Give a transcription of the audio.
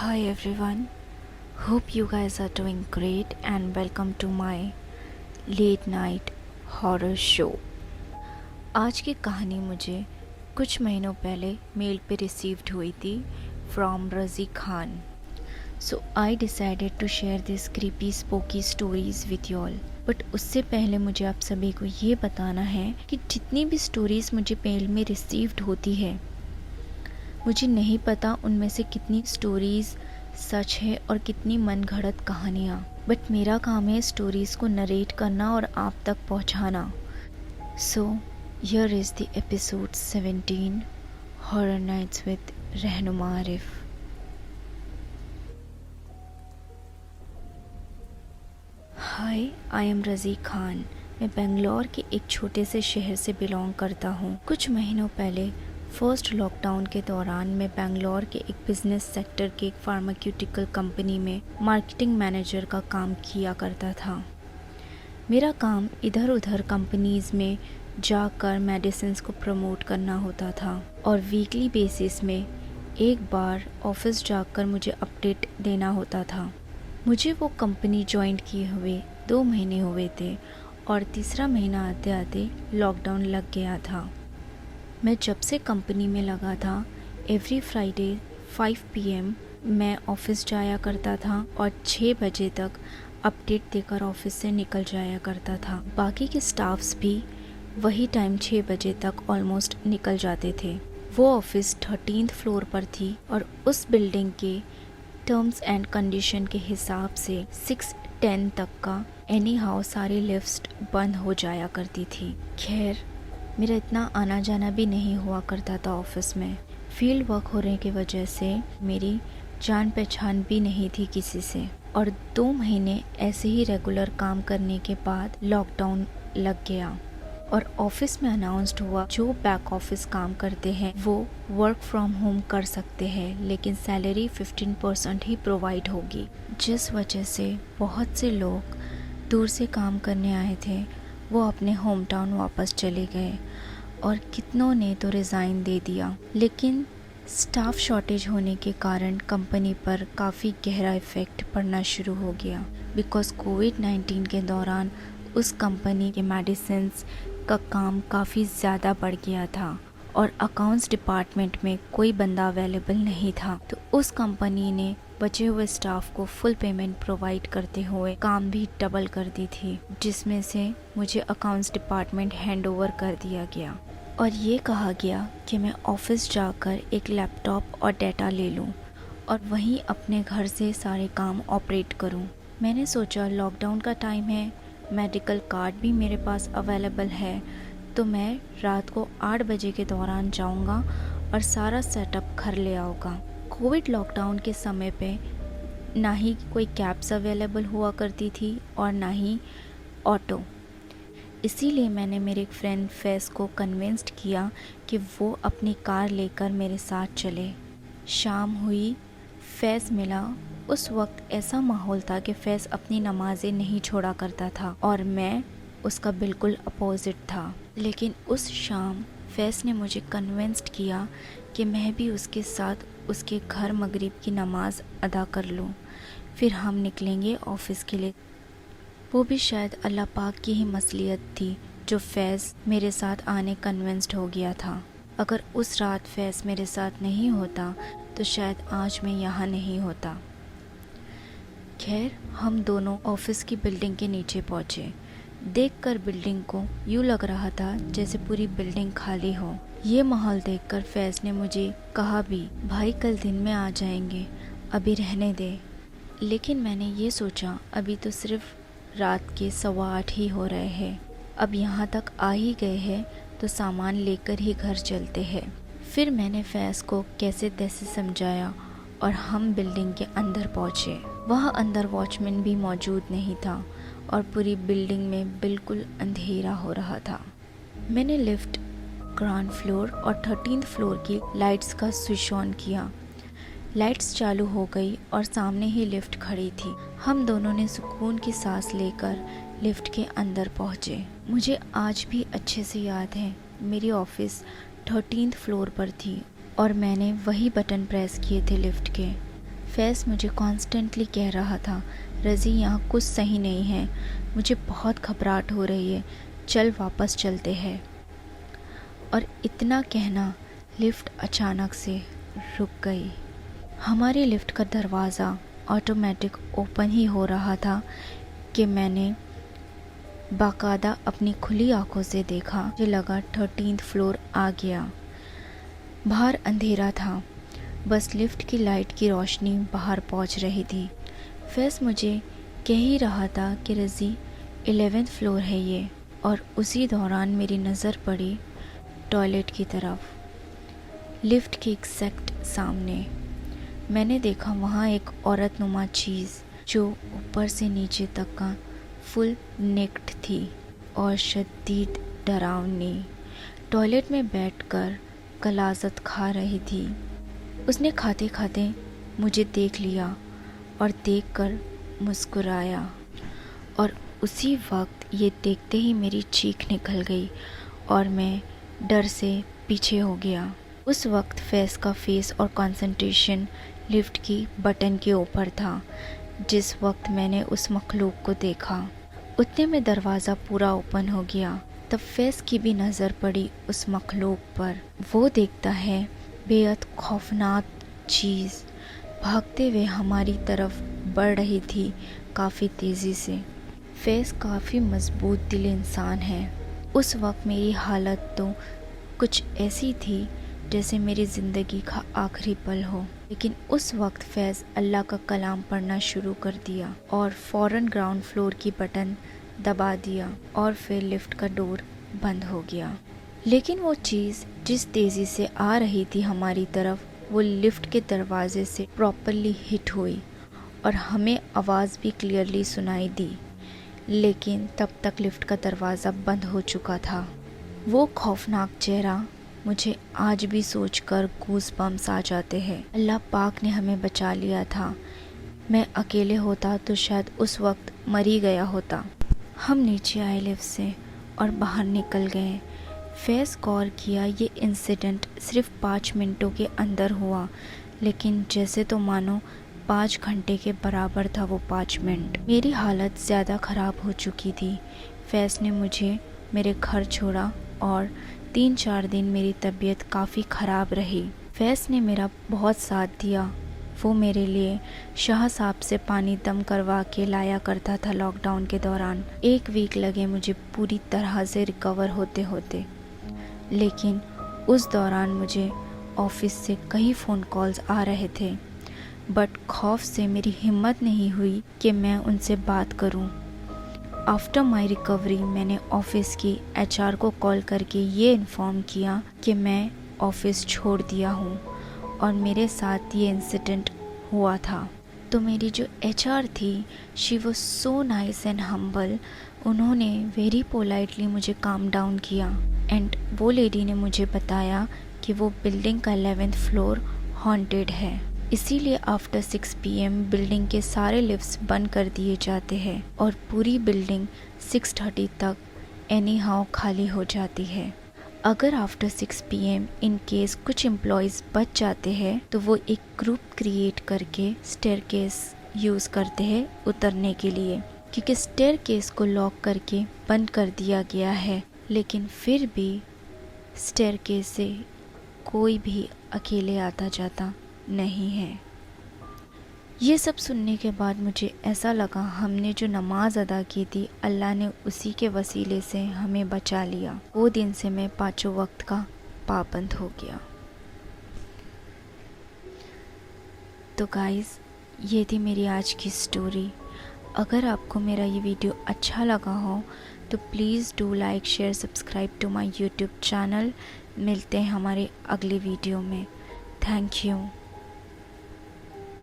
Hi everyone, hope you guys are doing great and welcome to my late night horror show। आज की कहानी मुझे कुछ महीनों पहले मेल पे रिसीव्ड हुई थी from Razi Khan. So I decided to share this creepy spooky stories with you all. But उससे पहले मुझे आप सभी को ये बताना है कि जितनी भी स्टोरीज मुझे मेल में रिसीव्ड होती है, मुझे नहीं पता उनमें से कितनी स्टोरीज़ सच है और कितनी मन घड़त कहानियाँ, बट मेरा काम है स्टोरीज़ को नरेट करना और आप तक पहुँचाना। So here is the episode 17 horror nights with Rahnuma Arif. Hi, I am रज़ी खान। मैं बेंगलोर के एक छोटे से शहर से बिलोंग करता हूँ। कुछ महीनों पहले फर्स्ट लॉकडाउन के दौरान मैं बेंगलोर के एक बिजनेस सेक्टर के एक फार्मास्यूटिकल कंपनी में मार्केटिंग मैनेजर का काम किया करता था। मेरा काम इधर उधर कंपनीज में जाकर मेडिसिन्स को प्रमोट करना होता था और वीकली बेसिस में एक बार ऑफिस जाकर मुझे अपडेट देना होता था। मुझे वो कंपनी ज्वाइन किए हुए 2 महीने हुए थे और तीसरा महीना आते आते लॉकडाउन लग गया था। मैं जब से कंपनी में लगा था, एवरी फ्राइडे 5 PM मैं ऑफिस जाया करता था और 6 बजे तक अपडेट देकर ऑफिस से निकल जाया करता था। बाकी के स्टाफ्स भी वही टाइम 6 बजे तक ऑलमोस्ट निकल जाते थे। वो ऑफिस 13th फ्लोर पर थी और उस बिल्डिंग के टर्म्स एंड कंडीशन के हिसाब से 6:10 तक का एनी हाउ सारी लिफ्ट्स बंद हो जाया करती थी। खैर, मेरा इतना आना जाना भी नहीं हुआ करता था ऑफिस में। फील्ड वर्क होने की वजह से मेरी जान पहचान भी नहीं थी किसी से और 2 महीने ऐसे ही रेगुलर काम करने के बाद लॉकडाउन लग गया और ऑफिस में अनाउंस्ड हुआ जो बैक ऑफिस काम करते हैं वो वर्क फ्रॉम होम कर सकते हैं, लेकिन सैलरी 15% ही प्रोवाइड होगी। जिस वजह से बहुत से लोग दूर से काम करने आए थे वो अपने होम टाउन वापस चले गए और कितनों ने तो रिज़ाइन दे दिया। लेकिन स्टाफ शॉर्टेज होने के कारण कंपनी पर काफ़ी गहरा इफ़ेक्ट पड़ना शुरू हो गया, बिकॉज़ कोविड-19 के दौरान उस कंपनी के मेडिसिन्स का काम काफ़ी ज़्यादा बढ़ गया था और अकाउंट्स डिपार्टमेंट में कोई बंदा अवेलेबल नहीं था। तो उस कंपनी ने बचे हुए स्टाफ को फुल पेमेंट प्रोवाइड करते हुए काम भी डबल कर दी थी, जिसमें से मुझे अकाउंट्स डिपार्टमेंट हैंड ओवर कर दिया गया और ये कहा गया कि मैं ऑफिस जाकर एक लैपटॉप और डाटा ले लूं और वहीं अपने घर से सारे काम ऑपरेट करूं। मैंने सोचा लॉकडाउन का टाइम है, मेडिकल कार्ड भी मेरे पास अवेलेबल है, तो मैं रात को 8 बजे के दौरान जाऊंगा और सारा सेटअप घर ले आऊँगा। कोविड लॉकडाउन के समय पे ना ही कोई कैब्स अवेलेबल हुआ करती थी और ना ही ऑटो, इसीलिए मैंने मेरे एक फ्रेंड फैज़ को कन्विंस्ड किया कि वो अपनी कार लेकर मेरे साथ चले। शाम हुई, फैज़ मिला। उस वक्त ऐसा माहौल था कि फैज़ अपनी नमाज़ें नहीं छोड़ा करता था और मैं उसका बिल्कुल अपोजिट था। लेकिन उस शाम फैज़ ने मुझे कन्विंस्ड किया कि मैं भी उसके साथ उसके घर मगरिब की नमाज़ अदा कर लूँ, फिर हम निकलेंगे ऑफिस के लिए। वो भी शायद अल्लाह पाक की ही मसलियत थी जो फैज़ मेरे साथ आने कन्विंस्ड हो गया था। अगर उस रात फैज़ मेरे साथ नहीं होता तो शायद आज मैं यहाँ नहीं होता। खैर, हम दोनों ऑफिस की बिल्डिंग के नीचे पहुँचे। देखकर बिल्डिंग को यूँ लग रहा था जैसे पूरी बिल्डिंग खाली हो। ये माहौल देखकर फैज़ ने मुझे कहा भी, भाई कल दिन में आ जाएंगे, अभी रहने दे। लेकिन मैंने ये सोचा अभी तो सिर्फ रात के 8:15 ही हो रहे हैं, अब यहाँ तक आ ही गए हैं तो सामान लेकर ही घर चलते हैं। फिर मैंने फैज़ को कैसे तैसे समझाया और हम बिल्डिंग के अंदर पहुँचे। वहाँ अंदर वॉचमैन भी मौजूद नहीं था और पूरी बिल्डिंग में बिल्कुल अंधेरा हो रहा था। मैंने लिफ्ट ग्राउंड फ्लोर और 13th फ्लोर की लाइट्स का स्विच ऑन किया। लाइट्स चालू हो गई और सामने ही लिफ्ट खड़ी थी। हम दोनों ने सुकून की सांस लेकर लिफ्ट के अंदर पहुँचे। मुझे आज भी अच्छे से याद है, मेरी ऑफिस 13th फ्लोर पर थी और मैंने वही बटन प्रेस किए थे लिफ्ट के। फैज़ मुझे कॉन्स्टेंटली कह रहा था, रज़ी यहाँ कुछ सही नहीं है, मुझे बहुत घबराहट हो रही है, चल वापस चलते हैं। और इतना कहना लिफ्ट अचानक से रुक गई। हमारी लिफ्ट का दरवाज़ा ऑटोमेटिक ओपन ही हो रहा था कि मैंने बाकायदा अपनी खुली आंखों से देखा। मुझे लगा 13th फ्लोर आ गया। बाहर अंधेरा था, बस लिफ्ट की लाइट की रोशनी बाहर पहुंच रही थी। फैज़ मुझे कह ही रहा था कि रज़ी 11th फ्लोर है ये। और उसी दौरान मेरी नज़र पड़ी टॉयलेट की तरफ। लिफ्ट के एग्जैक्ट सामने मैंने देखा वहाँ एक औरत नुमा चीज़ जो ऊपर से नीचे तक का फुल नेक्ड थी और शदीद डरावनी टॉयलेट में बैठकर कलाजत खा रही थी। उसने खाते खाते मुझे देख लिया और देखकर मुस्कुराया और उसी वक्त ये देखते ही मेरी चीख निकल गई और मैं डर से पीछे हो गया। उस वक्त फैज़ का फेस और कंसंट्रेशन लिफ्ट की बटन के ऊपर था। जिस वक्त मैंने उस मखलूक को देखा उतने में दरवाज़ा पूरा ओपन हो गया। तब फैज़ की भी नज़र पड़ी उस मखलूक पर। वो देखता है बेहद खौफनाक चीज़ भागते हुए हमारी तरफ बढ़ रही थी काफ़ी तेज़ी से। फैज़ काफ़ी मजबूत दिल इंसान है। उस वक्त मेरी हालत तो कुछ ऐसी थी जैसे मेरी ज़िंदगी का आखिरी पल हो। लेकिन उस वक्त फैज़ अल्लाह का कलाम पढ़ना शुरू कर दिया और फ़ौरन ग्राउंड फ्लोर की बटन दबा दिया और फिर लिफ्ट का डोर बंद हो गया। लेकिन वो चीज़ जिस तेज़ी से आ रही थी हमारी तरफ वो लिफ्ट के दरवाजे से प्रॉपरली हिट हुई और हमें आवाज़ भी क्लियरली सुनाई दी। लेकिन तब तक लिफ्ट का दरवाज़ा बंद हो चुका था। वो खौफनाक चेहरा मुझे आज भी सोचकर गूज़ बम्स आ जाते हैं। अल्लाह पाक ने हमें बचा लिया था। मैं अकेले होता तो शायद उस वक्त मर ही गया होता। हम नीचे आए लिफ्ट से और बाहर निकल गए। फैज़ गौर किया ये इंसिडेंट सिर्फ 5 मिनटों के अंदर हुआ, लेकिन जैसे तो मानो 5 घंटे के बराबर था वो 5 मिनट। मेरी हालत ज़्यादा ख़राब हो चुकी थी। फैज़ ने मुझे मेरे घर छोड़ा और 3-4 दिन मेरी तबीयत काफ़ी ख़राब रही। फैज़ ने मेरा बहुत साथ दिया। वो मेरे लिए शाह साहब से पानी दम करवा के लाया करता था लॉकडाउन के दौरान। 1 वीक लगे मुझे पूरी तरह से रिकवर होते होते। लेकिन उस दौरान मुझे ऑफिस से कई फ़ोन कॉल्स आ रहे थे, बट खौफ से मेरी हिम्मत नहीं हुई कि मैं उनसे बात करूं। आफ्टर माई रिकवरी मैंने ऑफिस की HR को कॉल करके ये इन्फॉर्म किया कि मैं ऑफिस छोड़ दिया हूँ और मेरे साथ ये इंसिडेंट हुआ था। तो मेरी जो HR थी she was so nice and humble. उन्होंने वेरी पोलाइटली मुझे काम डाउन किया एंड वो लेडी ने मुझे बताया कि वो बिल्डिंग का 11th फ्लोर हॉन्टेड है, इसीलिए आफ्टर 6 PM बिल्डिंग के सारे लिफ्ट्स बंद कर दिए जाते हैं और पूरी बिल्डिंग 6:30 तक एनी हाउ खाली हो जाती है। अगर आफ्टर 6 PM इन केस कुछ एम्प्लॉयज़ बच जाते हैं तो वो एक ग्रुप क्रिएट करके स्टेयरकेस यूज़ करते हैं उतरने के लिए, क्योंकि स्टेयरकेस को लॉक करके बंद कर दिया गया है। लेकिन फिर भी स्टेयरकेस से कोई भी अकेले आता जाता नहीं है। ये सब सुनने के बाद मुझे ऐसा लगा हमने जो नमाज अदा की थी अल्लाह ने उसी के वसीले से हमें बचा लिया। वो दिन से मैं 5 वक्त का पाबंद हो गया। तो गाइस ये थी मेरी आज की स्टोरी। अगर आपको मेरा ये वीडियो अच्छा लगा हो तो please do like share subscribe to my YouTube channel. मिलते हैं हमारे अगले वीडियो में। Thank you.